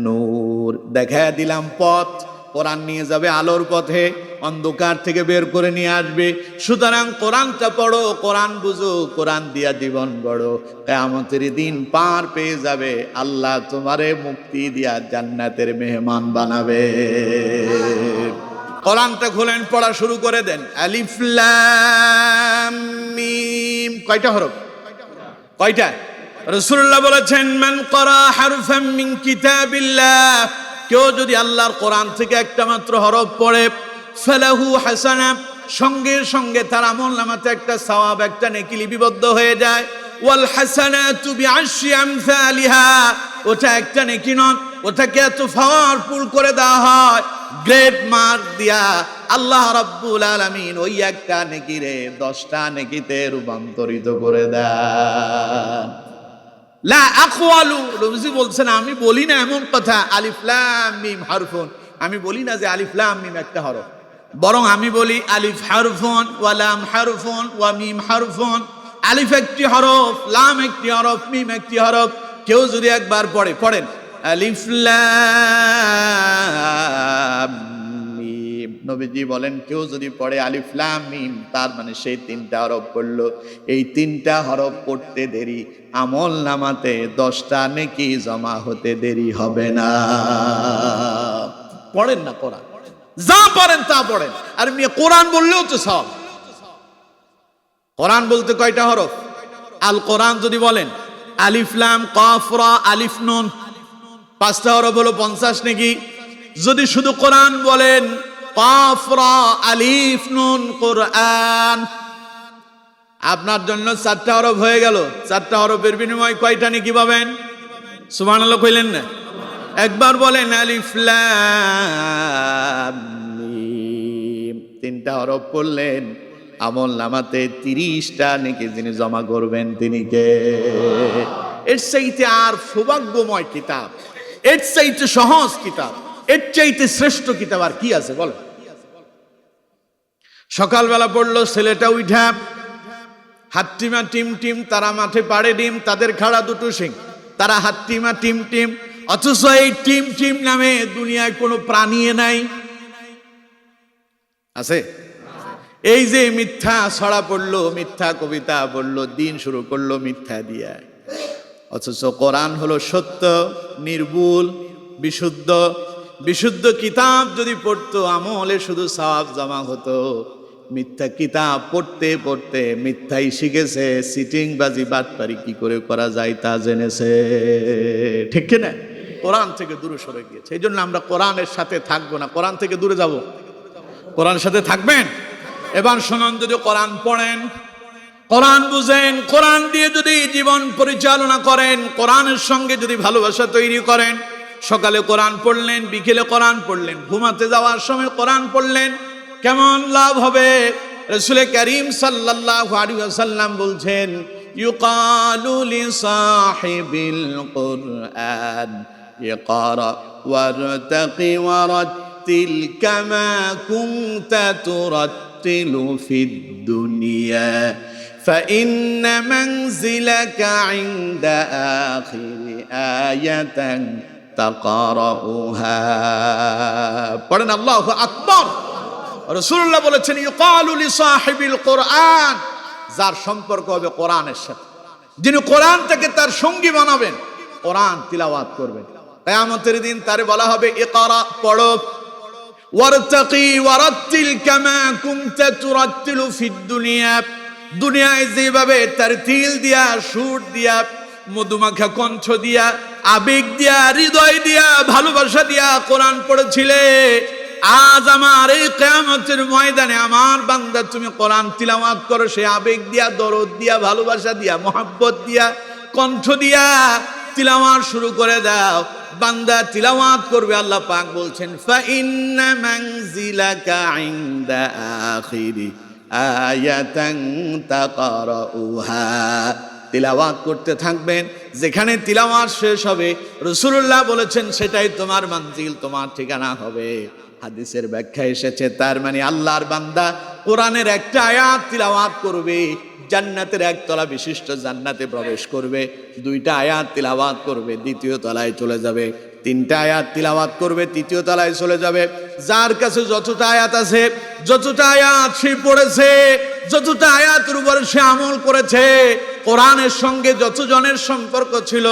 নূর। দেখা দিলাম পথ, কোরআন নিয়ে যাবে আলোর পথে, অন্ধকার থেকে বের করে নিয়ে আসবে। সুতরাং কোরআনটা পড়ো, কোরআন বুঝো, কোরআন দিয়া জীবন গড়ো, কিয়ামতের দিন পার পেয়ে যাবে। আল্লাহ তোমারে মুক্তি দিয়া জান্নাতের মেহমান বানাবে। কোরআনটা খোলেন, পড়া শুরু করে দেন। আলিফ লাম মিম, কয়টা হরফ? কয়টা? রাসূলুল্লাহ বলেছেন মান ক্বারা হারফাম মিন কিতাবিল্লাহ, কেউ যদি আল্লাহর কোরআন থেকে একটা মাত্র হরফ পড়ে, ফালাহু হাসানা, সঙ্গে সঙ্গে তার আমলনামাতে একটা সওয়াব, একটা নেকি লিপিবদ্ধ হয়ে যায়। ওয়াল হাসানাতু বিআশরি আমসালিহা, ওটা একটা নেকি নয়, ওটাকে এত পাওয়ারফুল করে দেওয়া হয়, গ্রেট মার্ক দিয়া আল্লাহ রাব্বুল আলামিন ওই একটা নেকিরে 10টা নেকিতে রূপান্তরিত করে দেন। লা আকওয়ালু, রমজি বলছেন আমি বলি না এমন কথা আলিফ লাম মিম হারফুন, আমি বলি না যে আলিফ লাম মিম একটা হরফ, বরং আমি বলি আলিফ হারফুন ওয়া লাম হারফুন ওয়া মিম হারফুন। আলিফ একটি হরফ, লাম একটি হরফ, মিম একটি হরফ। কেউ যদি একবার পড়েন আলিফ লাম মিম, নবীজি বলেন কেউ যদি পড়ে আলিফ লাম মিম, তার মানে সেই 3টা হরফ পড়লো। এই 3টা হরফ পড়তে দেরি, আমল নামাতে 10টা নেকি জমা হতে দেরি হবে না। পড়েন না কোরআন, যা পারেন তা পড়েন। আর কোরআন বললেও তো সব, কোরআন বলতে কয়টা হরফ? আল কোরআন যদি বলেন আলিফ লাম কাফ রা আলিফ নুন, 5টা হরফ হলো 50 নেকি। যদি শুধু কোরআন বলেন কাফ রা আলিফ নুন কোরআন, আপনার জন্য 4টা হরফ হয়ে গেল। 4টা হরফের বিনিময়ে কয়টা নেকি পাবেন? সুবহানাল্লাহ কইলেন না? একবার বলেন আলিফ লাম মিম, 3টা হরফ পড়লেন, আমল নামাতে 30টা নেকি যিনি জমা করবেন তিনি কে? এর চাইতে আর সৌভাগ্যময় কিতাব, এর চাইতে সহজ কিতাব, এর চাইতে শ্রেষ্ঠ কিতাব আর কি আছে বলেন? সকালবেলা পড়লো ছেলেটা উঠা, হাট্টিমা টিম টিম, তারা মাঠে পাড়ে ডিম, তাদের খাড়া দুটো সিং, তারা হাট্টিমা টিম টিম। অথচ এই টিম টিম নামে দুনিয়ায় কোনো প্রাণী নাই, আছে? এই যে মিথ্যা ছড়া পড়লো, মিথ্যা কবিতা পড়লো, দিন শুরু করলো মিথ্যা দিয়া। অথচ কোরআন হলো সত্য, নির্ভুল, বিশুদ্ধ। বিশুদ্ধ কিতাব যদি পড়তো আমলে শুধু সওয়াব জমা হতো। মিথ্যা কিতাব পড়তে পড়তে মিথ্যাই শিখেছে, সিটিং বাজি বাটপারি কি করে করা যায় তা জেনেছে, ঠিক না? কোরআন থেকে দূরে সরে গিয়েছে। এই জন্য আমরা কোরআনের সাথে থাকবো না, কোরআন থেকে দূরে যাব। কোরআনের সাথে থাকবেন। এবার শুনুন, যদি কোরআন পড়েন, কোরআন বুঝেন, কোরআন দিয়ে যদি জীবন পরিচালনা করেন, কোরআনের সঙ্গে যদি ভালোবাসা তৈরি করেন, সকালে কোরআন পড়লেন, বিকেলে কোরআন পড়লেন, ঘুমাতে যাওয়ার সময় কোরআন পড়লেন, কেমন লাভ হবে? রাসূল করিম সাল্লাল্লাহু আলাইহি ওয়াসাল্লাম বলছেন, ইউকালু লিসাহিবিল কুরআন ইকরা ওয়ারতাকি ওয়ারাত্তিল কামা কুনতা তুরাত্তিলু ফিদ দুনিয়া فإن منزلك عند آخر آية تقرأها। পড়েন আল্লাহু আকবার। রাসূলুল্লাহ বলেছেন, ইউকালু লিসাহিবিল কুরআন, যার সম্পর্ক হবে কোরআনের সাথে, যিনি কোরআন থেকে তার সঙ্গী বানাবেন, কোরআন তিলাওয়াত করবেন, কিয়ামতের দিন তারে বলা হবে ইকরা, পড়ো, ওয়ারতাকি ওয়ারাত্তিল কামা কুনতা তুরাত্তিলু ফিদ দুনিয়া, দুনিয়ায় যেভাবে তারতিল দিয়া, সুর দিয়া, মধুমাখা কণ্ঠ দিয়া, আবেগ দিয়া, হৃদয় দিয়া, ভালোবাসা দিয়া কোরআন পড়েছিলে, আজ আমার এই কিয়ামতের ময়দানে আমার বান্দা তুমি কোরআন তিলাওয়াত করো, সে আবেগ দিয়া, দরদ দিয়া, ভালোবাসা দিয়া, মোহাব্বত দিয়া, কণ্ঠ দিয়া তিলাওয়াত শুরু করে দাও। বান্দা তিলাওয়াত করবে, আল্লাহ পাক বলছেন, ফা ইন্না মানজিলাকা ইনদা আখিরি আয়াতান তাকরাউহা, তিলাওয়াত করতে থাকবেন, যেখানে তিলাওয়াত শেষ হবে রাসূলুল্লাহ বলেছেন সেটাই তোমার মঞ্জিল, তোমার ঠিকানা হবে। হাদিসের ব্যাখ্যা এসেছে, তার মানে আল্লাহর বান্দা কোরআনের একটা আয়াত তিলাওয়াত করবে, জান্নাতের একতলা বিশিষ্ট জান্নাতে প্রবেশ করবে, 2টা আয়াত তিলাওয়াত করবে, 2য় তলায় চলে যাবে, 3টা আয়াত তিলাওয়াত করবে, 3য় তলায় চলে যাবে। যার কাছে যতটা আয়াত আছে, যতটা আয়াত সে পড়েছে, যতটা আয়াতের উপর সে আমল করেছে, কোরআনের সঙ্গে যতজনের সম্পর্ক ছিল,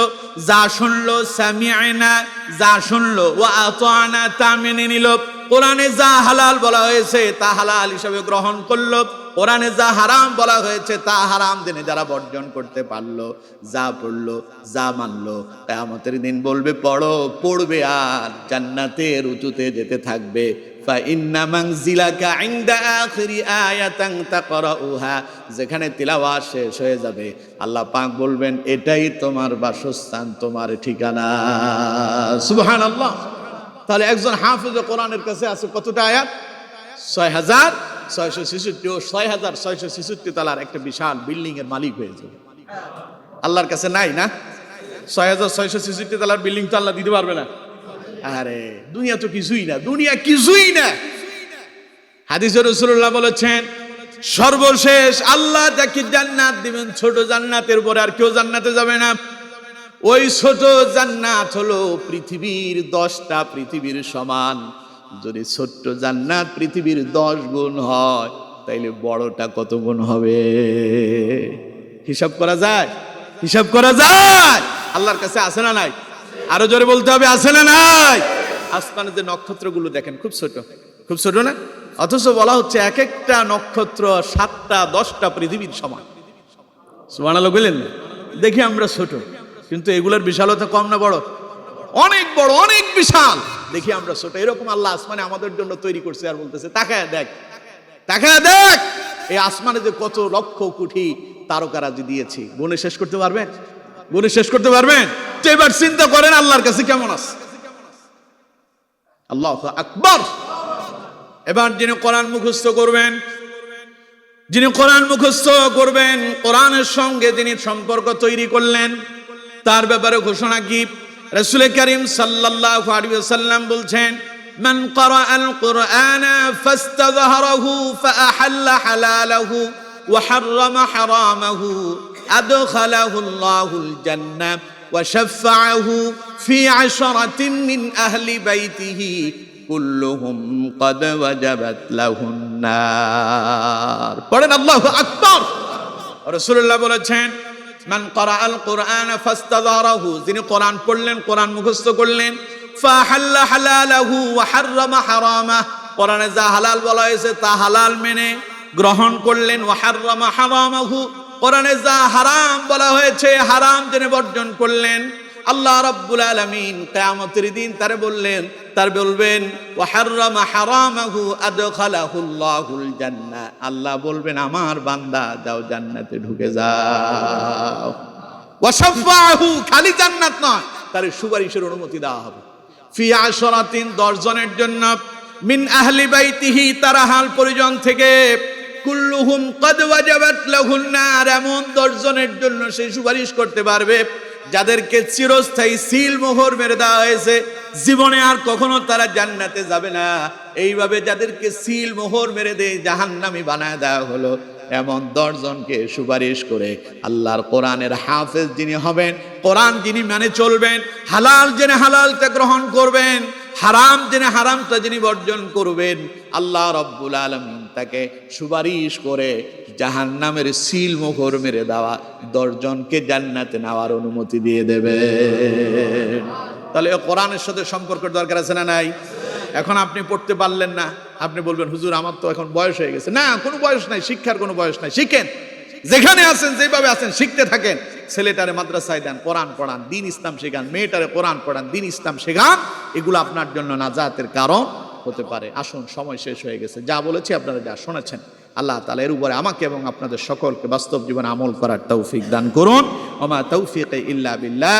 যা শুনলো সামিআনা, যা শুনলো ওয়া আতানা, তা মেনে নিল, কোরআনে যা হালাল বলা হয়েছে তা হালাল হিসেবে গ্রহণ করলো, কোরআনে যা হারাম বলা হয়েছে তা হারাম দিনে যারা বর্জন করতে পারলো, যা পড়লো, যা মানলো, কিয়ামতের দিন বলবে পড়ো, পড়বে আর জান্নাতের উঁচুতে যেতে থাকবে। ফাইন্না মানজিলাকা ইনদা আখিরি আয়াতান তাকরাউহা, যেখানে তিলাওয়াত শেষ হয়ে যাবে আল্লাহ পাক বলবেন এটাই তোমার বাসস্থান, তোমার ঠিকানা। সুবহানাল্লাহ। তাহলে একজন হাফেজ কোরআনের কাছে আছে কতটা আয়াত? 6666 ও 6666 তলার একটা বিশাল বিল্ডিং এর মালিক হয়ে যাবে। আল্লাহর কাছে নাই না? 6666 তলার বিল্ডিং তো আল্লাহ দিতে পারবে না। আরে দুনিয়া তো কিছুই না, দুনিয়া কিছুই না। হাদিসে রাসূলুল্লাহ বলেছেন সর্বশেষ আল্লাহ যাকে জান্নাত দিবেন, ছোট জান্নাতের পরে আর কেউ জান্নাতে যাবে না। ওই ছোট জান্নাত হলো পৃথিবীর 10টা পৃথিবীর সমান। যদি ছোট্ট জান্নাত পৃথিবীর 10 গুণ হয় তাইলে বড়টা কত গুণ হবে? হিসাব করা যায়? হিসাব করা যায়? আল্লাহর কাছে আছে না নাই? আরো জোরে বলতে হবে, আছে না নাই? আসমানে যে নক্ষত্রগুলো দেখেন খুব ছোট, খুব ছোট না? অথচ বলা হচ্ছে এক একটা নক্ষত্র 7টা 10টা পৃথিবীর সমান। সুবহানাল্লাহ বলেন। দেখি আমরা ছোট, কিন্তু এগুলোর বিশালতা কম না বড়? অনেক বড়, অনেক বিশাল। দেখি আমরা ছোট। এরকম আল্লাহ আসমানে আমাদের জন্য তৈরি করছে আর বলতেছে তাকায় দেখ, তাকায় দেখ এই আসমানে যে কত লক্ষ কোটি তারকারাজি দিয়েছি, গুণে শেষ করতে পারবেন? গুণে শেষ করতে পারবেন? তো এবার চিন্তা করেন আল্লাহর কাছে কেমন আছে। আল্লাহু আকবার। এবার যিনি কোরআন মুখস্থ করবেন, যিনি কোরআন মুখস্থ করবেন, কোরআনের সঙ্গে যিনি সম্পর্ক তৈরি করলেন, তার ব্যাপারে ঘোষণা কি? রাসূল কারীম সাল্লাল্লাহু আলাইহি ওয়াসাল্লাম বলছেন মান ক্বারাআল কুরআনা ফাস্তাযহারাহু ফাআহাল্লা হালালাহু ওয়া হাররামা হারামাহু আদখালাহু আল্লাহুল জান্নাহ ওয়া শাফাআহু ফি 'আশরাতিন মিন আহলি বাইতিহি কুল্লুহুম ক্বাদ ওয়াজাবাত লাহুন নার। পড়েন আল্লাহু আকবার। রাসূলুল্লাহ বলেছেন মান ক্বারাআল কুরআনা ফাস্তাযহারাহু, যিনি কোরআন পড়লেন, কোরআন মুখস্থ করলেন, ফাহাল্লা হালালাহু ওয়া হাররামা হারামাহু, কোরআনে যা হালাল বলা হয়েছে তা হালাল মেনে গ্রহণ করলেন, ওয়া হাররামা হারামাহু, কোরআনে যা হারাম বলা হয়েছে হারাম জেনে বর্জন করলেন। আল্লাহ রাব্বুল আলামিন কিয়ামতের দিন তারে বললেন, তার বলবেন ওয়া হাররামা হারামাহু আদখালাহুল্লাহুল জান্নাহ, আল্লাহ বলবেন আমার বান্দা যাও জান্নাতে ঢুকে যাও। ওয়া শাফাআহু, খালি জান্নাত নয়, তার সুপারিশের অনুমতি দেওয়া হবে। ফি 'আশরাতিন, 10 জনের জন্য, মিন আহলি বাইতিহি, তার আহল পরিজন থেকে, কুল্লুহুম ক্বাদ ওয়াজাবাত লাহুন নার, এমন 10 জনের জন্য সে সুপারিশ করতে পারবে যাদেরকে চিরস্থায়ী সিল মোহর মেরে দেওয়া হয়েছে, জীবনে আর কখনো তারা জান্নাতে যাবে না। এইভাবে যাদেরকে সিল মোহর মেরে দিয়ে জাহান্নামী বানায় দেওয়া হলো, এমন 10 জনকে সুপারিশ করে আল্লাহর কোরআনের হাফেজ যিনি হবেন, কোরআন যিনি মানে চলবেন, হালাল জেনে হালালটা গ্রহণ করবেন, হারাম জেনে হারামটা যিনি বর্জন করবেন, আল্লাহ রাব্বুল আলামিন তাকে সুপারিশ করে জাহান্নামের সিল মোহর মেরে দেওয়া 10 জনকে জান্নাতে নেওয়ার অনুমতি দিয়ে দেবে। তাহলে কোরআনের সাথে সম্পর্কের দরকার আছে না নাই? এখন আপনি পড়তে পারলেন না, আপনি বলবেন হুজুর আমার তো এখন বয়স হয়ে গেছে। না, কোনো বয়স নাই, শিক্ষার কোনো বয়স নাই। শিখেন, যেখানে আছেন যেভাবে আছেন শিখতে থাকেন। ছেলেটারে মাদ্রাসায় দেন, কোরআন পড়ান, দ্বীন ইসলাম শেখান, মেয়েটারে কোরআন পড়ান, দ্বীন ইসলাম শেখান। এগুলো আপনার জন্য নাজাতের কারণ হতে পারে। আসুন, সময় শেষ হয়ে গেছে। যা বলেছি আপনারা যা শুনেছেন, আল্লাহ তাআলা এর উপরে আমাকে এবং আপনাদের সকলকে বাস্তব জীবনে আমল করার তৌফিক দান করুন। ওয়া মা তাওফীকি ইল্লা বিল্লাহ।